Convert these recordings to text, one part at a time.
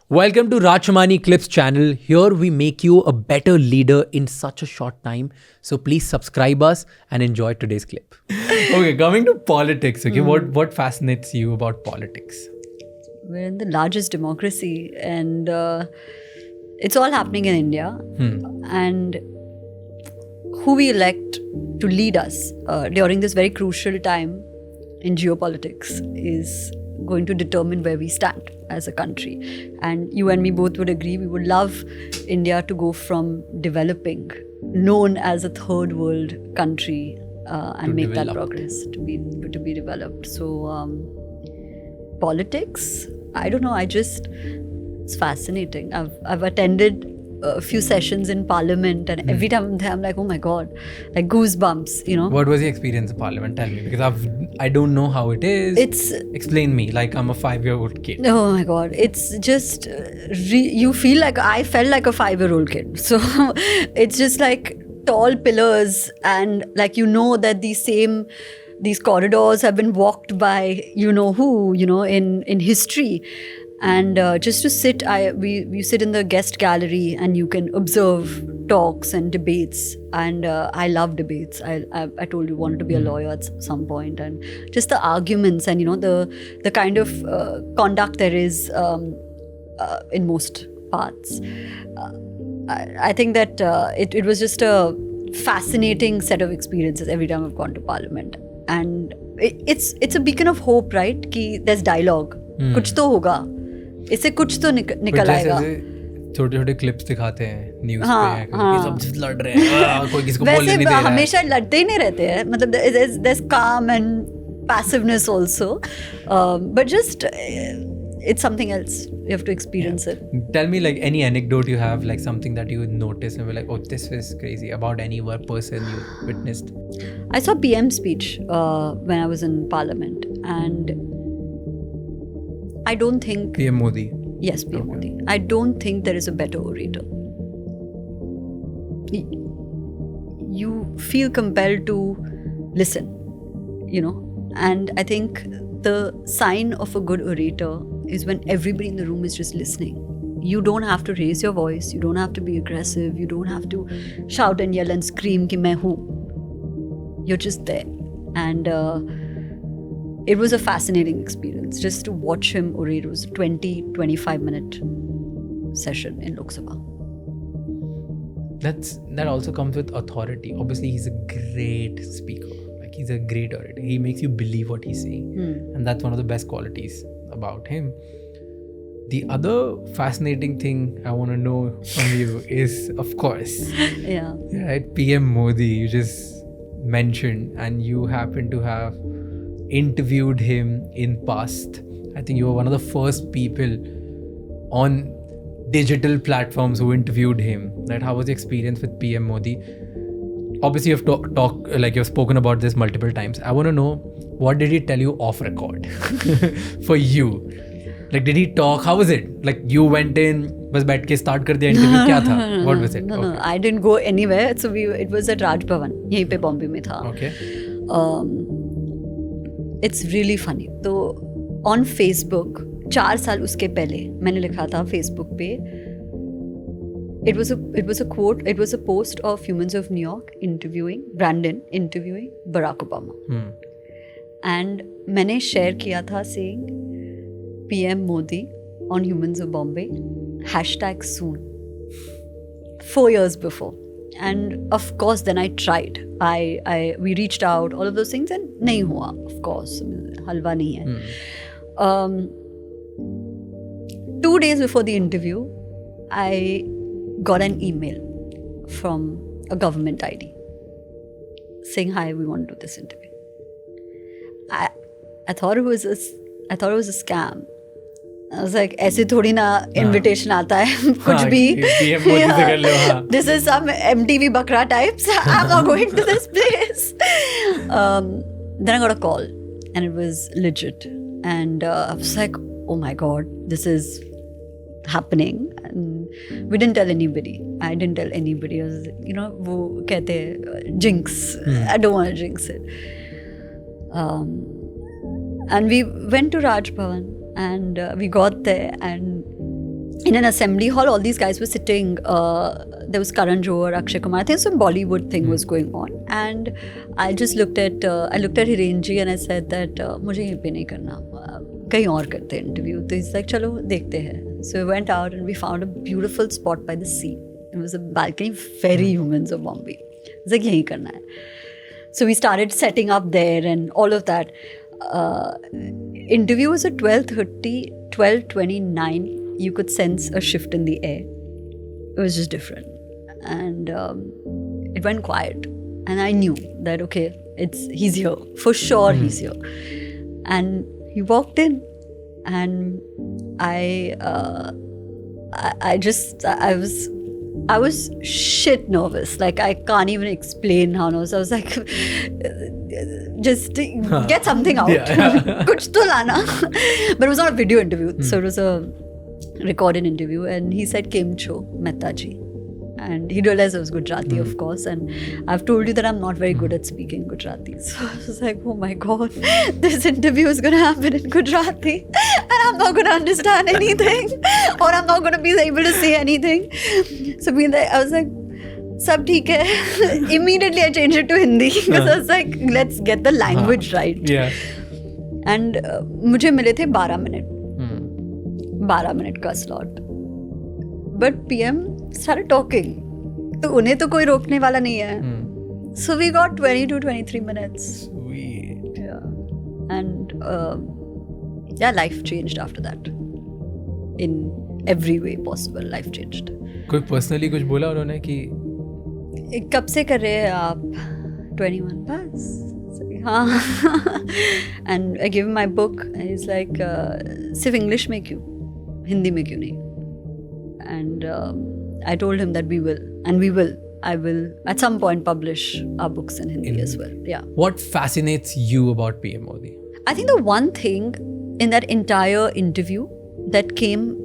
Welcome to Raj Shamani Clips channel. Here we make you a better leader in such a short time. So please subscribe us and enjoy today's clip. Okay, coming to politics. Okay, what fascinates you about politics? We're in the largest democracy, and it's all happening in India. And who we elect to lead us during this very crucial time in geopolitics is going to determine where we stand as a country. And you and me both would agree, we would love India to go from developing, known as a third world country, and make that progress to be developed. So politics, I don't know, it's fascinating. I've attended a few sessions in Parliament, and every time I'm there, I'm like, oh my God, like goosebumps, you know. What was the experience of Parliament? Tell me, because I don't know how it is. Explain me, like I'm a 5-year-old kid. Oh my God, it's just, you feel like, I felt like a 5-year-old kid. So it's just like tall pillars, and like, you know that these corridors have been walked by you know who, you know, in history. And just to sit, we sit in the guest gallery, and you can observe talks and debates. And I love debates. I told you, wanted to be a lawyer at some point, and just the arguments and, you know, the kind of conduct there is in most parts. I think that it was just a fascinating set of experiences every time I've gone to Parliament. And it's a beacon of hope, right? Ki there's dialogue. कुछ तो होगा, इससे कुछ तो निकल आएगा. छोटे छोटे क्लिप्स दिखाते हैं न्यूज़ पे, कि सब जिस लड़ रहे हैं, कोई किसी को बोलने नहीं दे रहा है. हमेशा लड़ते ही नहीं रहते हैं, मतलब there's calm and passiveness also, but just it's something else. You have to experience it. Tell me, like, any anecdote you have, like something that you noticed and were like, oh, this is crazy, about any person you witnessed. I saw PM's speech when I was in Parliament, and I don't think... PM Modi. Yes, PM Modi. I don't think there is a better orator. You feel compelled to listen, you know. And I think the sign of a good orator is when everybody in the room is just listening. You don't have to raise your voice. You don't have to be aggressive. You don't have to shout and yell and scream ki main hu. You're just there. And it was a fascinating experience just to watch him orate. It was a 20-25 minute session in Lok Sabha. That also comes with authority. Obviously, he's a great speaker. Like, he's a great orator. He makes you believe what he's saying. And that's one of the best qualities about him. The other fascinating thing I want to know from you is, of course, right, PM Modi, you just mentioned, and you happen to have interviewed him in past. I think you were one of the first people on digital platforms who interviewed him. Right? How was the experience with PM Modi? Obviously, you've you've spoken about this multiple times. I want to know, what did he tell you off record for you? Like, did he talk? How was it? Like, you went in, बस बैठ के start कर दिया interview. क्या था? What was it? No, I didn't go anywhere. So it was at Raj Bhavan. यहीं पे Bombay में था. Okay. It's really funny. तो on Facebook 4 साल उसके पहले मैंने लिखा था Facebook पे. It was a quote. It was a post of Humans of New York Brandon interviewing Barack Obama. And मैंने share किया था saying PM Modi on Humans of Bombay, #soon. 4 years before. And of course, then I tried. We reached out, all of those things, and nahi hua, of course. Halwa nahi hai. 2 days before the interview, I got an email from a government ID saying, "Hi, we want to do this interview." I thought it was a scam. I was like, ऐसे थोड़ी ना invitation आता है कुछ भी. This is some MTV Bakra types. I'm not going to this place. Then I got a call, and it was legit. And I was like, oh my God, this is happening. And we didn't tell anybody. I didn't tell anybody. I was, you know, वो कहते हैं jinx. I don't want to jinx it. And we went to Raj Bhavan. And we got there, and in an assembly hall, all these guys were sitting. There was Karan Johar, Akshay Kumar. I think some Bollywood thing was going on, and I just looked at Hirenji and I said that मुझे ये पे नहीं करना, कहीं और करते हैं interview. तो he's like चलो देखते हैं. So we went out and we found a beautiful spot by the sea. It was a balcony, very humans of Bombay. It's like यहीं करना है. So we started setting up there and all of that. Interview was at 12:30, 12:29. You could sense a shift in the air. It was just different. And it went quiet. And I knew that, okay, he's here. For sure he's here. And he walked in. And I was shit nervous. Like, I can't even explain how nervous. I was like, just get something out. Kuch to lana. But it was not a video interview. So it was a recorded interview. And he said, Karishma Mehta ji. And he realized I was Gujarati, of course. And I've told you that I'm not very good at speaking Gujarati. So I was like, oh my God, this interview is going to happen in Gujarati. And I'm not going to understand anything. Or I'm not going to be able to say anything. So I was like, Sab theek hai. Immediately I changed it to Hindi. Because I was like, let's get the language right. Yeah. And मुझे मिले थे 12 minute. 12 minute का slot. But PM started talking. तो उन्हें तो कोई रोकने वाला नहीं है. So we got 20 to 23 minutes. Sweet. Yeah. And life changed after that. In every way possible, life changed. कोई personally कुछ बोला उन्होंने कि कब से कर रहे हैं आप? 21 बस. हाँ. And I gave him my book. And he's like, सिर्फ English में क्यों? हिंदी में क्यों नहीं? And I told him that we will. I will at some point publish our books in Hindi as well. Yeah. What fascinates you about PM Modi? I think the one thing in that entire interview that came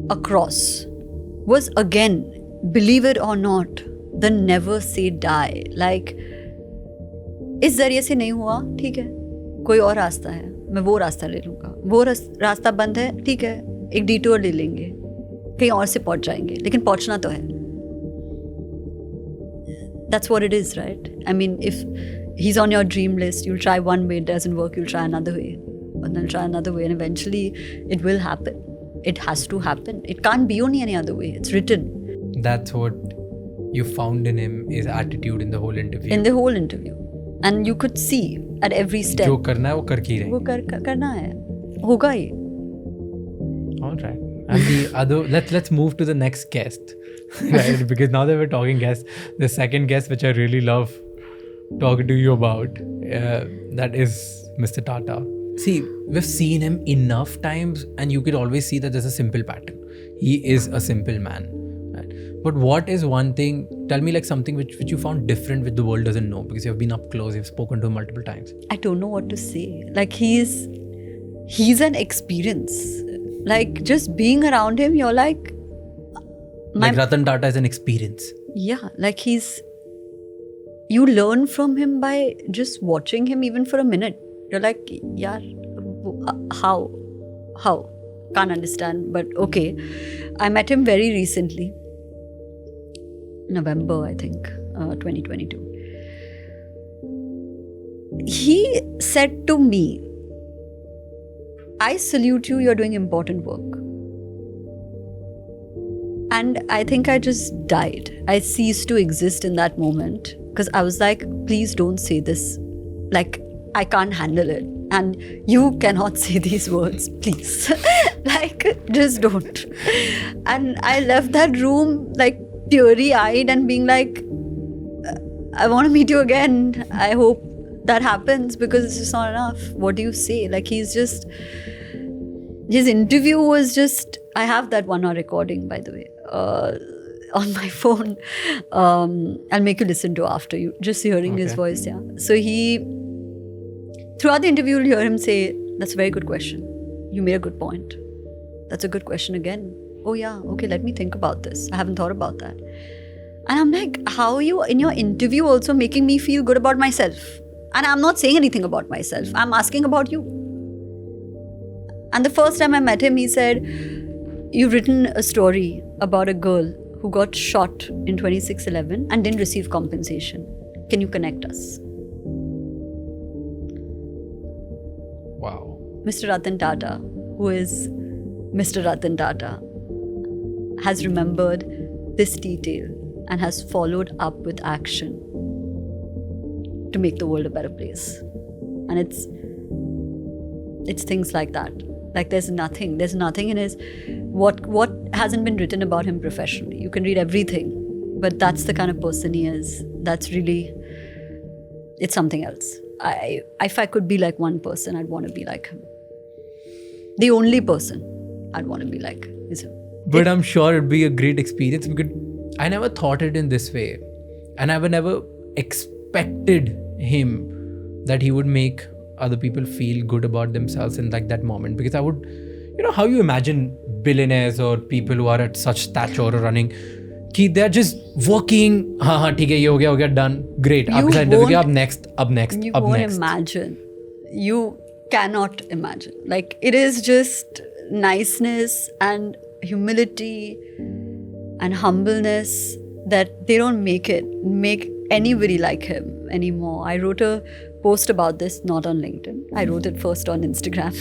across was, again, believe it or not, the never say die. Like, इस जरिए से नहीं हुआ, ठीक है, कोई और रास्ता है, मैं वो रास्ता ले लूँगा. वो रास्ता बंद है, ठीक है, एक डिटूर ले लेंगे, कहीं और से पहुंच जाएंगे, लेकिन पहुंचना तो है. That's what it is, right? I mean, if he's on your dream list, you'll try one way, it doesn't work, you'll try another way, and then try another way, and eventually it will happen. It has to happen. It can't be only any other way. It's written. That's what you found in him, his attitude in the whole interview. In the whole interview. And you could see at every step. जो करना है वो करके ही रहेंगे. वो करना है. होगा ही. All right. And the other, let's move to the next guest, right? Because now that we're talking guests, the second guest, which I really love talking to you about, that is Mr. Tata. See, we've seen him enough times, and you could always see that there's a simple pattern. He is a simple man. Right? But what is one thing? Tell me, like, something which you found different, which the world doesn't know, because you've been up close, you've spoken to him multiple times. I don't know what to say. Like, he's an experience. Like, just being around him, you're like... Like Ratan Tata is an experience. Yeah, like you learn from him by just watching him even for a minute. You're like, yaar, how? Can't understand, but okay. I met him very recently. November, I think, 2022. He said to me, I salute you, you're doing important work. And I think I just died. I ceased to exist in that moment because I was like, please don't say this. Like, I can't handle it. And you cannot say these words, please. Like, just don't. And I left that room like teary-eyed and being like, I want to meet you again. I hope that happens because it's just not enough. What do you say? Like, his interview was just, I have that 1 hour recording, by the way, on my phone. I'll make you listen to after you, just hearing his voice. Yeah. So throughout the interview, you'll hear him say, that's a very good question. You made a good point. That's a good question again. Oh yeah, okay, let me think about this. I haven't thought about that. And I'm like, how are you in your interview also making me feel good about myself? And I'm not saying anything about myself. I'm asking about you. And the first time I met him, he said, You've written a story about a girl who got shot in 26/11 and didn't receive compensation. Can you connect us? Wow. Mr. Ratan Tata, who is Mr. Ratan Tata, has remembered this detail and has followed up with action to make the world a better place. And it's things like that. Like there's nothing in his what hasn't been written about him professionally. You can read everything, but that's the kind of person he is. That's really, it's something else. If I could be like one person, I'd want to be like him. The only person I'd want to be like is him. But I'm sure it'd be a great experience because I never thought it in this way. And I would never expected him that he would make other people feel good about themselves in like that moment. Because I would, how you imagine billionaires or people who are at such stature or running, they're just working, ठीक है, ये हो गया, done, great. आपके interview, up next. You won't imagine. You cannot imagine. Like it is just niceness and humility and humbleness that they don't make anybody like him anymore. I wrote a post about this, not on LinkedIn. I wrote it first on Instagram,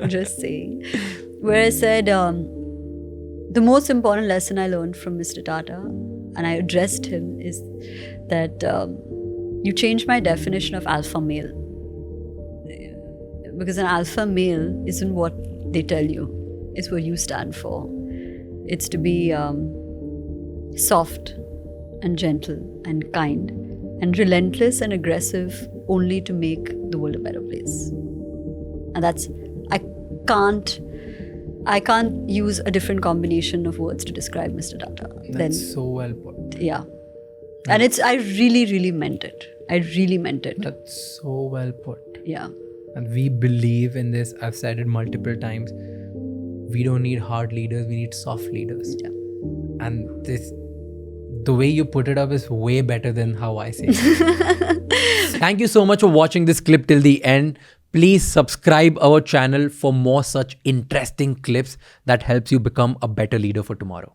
just saying, where I said the most important lesson I learned from Mr. Tata, and I addressed him, is that you changed my definition of alpha male. Because an alpha male isn't what they tell you, it's what you stand for. It's to be soft and gentle and kind and relentless and aggressive only to make the world a better place. And that's, I can't use a different combination of words to describe Mr. Tata. That's so well put. Yeah. And I really, really meant it. I really meant it. That's so well put. Yeah. And we believe in this. I've said it multiple times. We don't need hard leaders. We need soft leaders. Yeah. And the way you put it up is way better than how I say it. Thank you so much for watching this clip till the end. Please subscribe our channel for more such interesting clips that helps you become a better leader for tomorrow.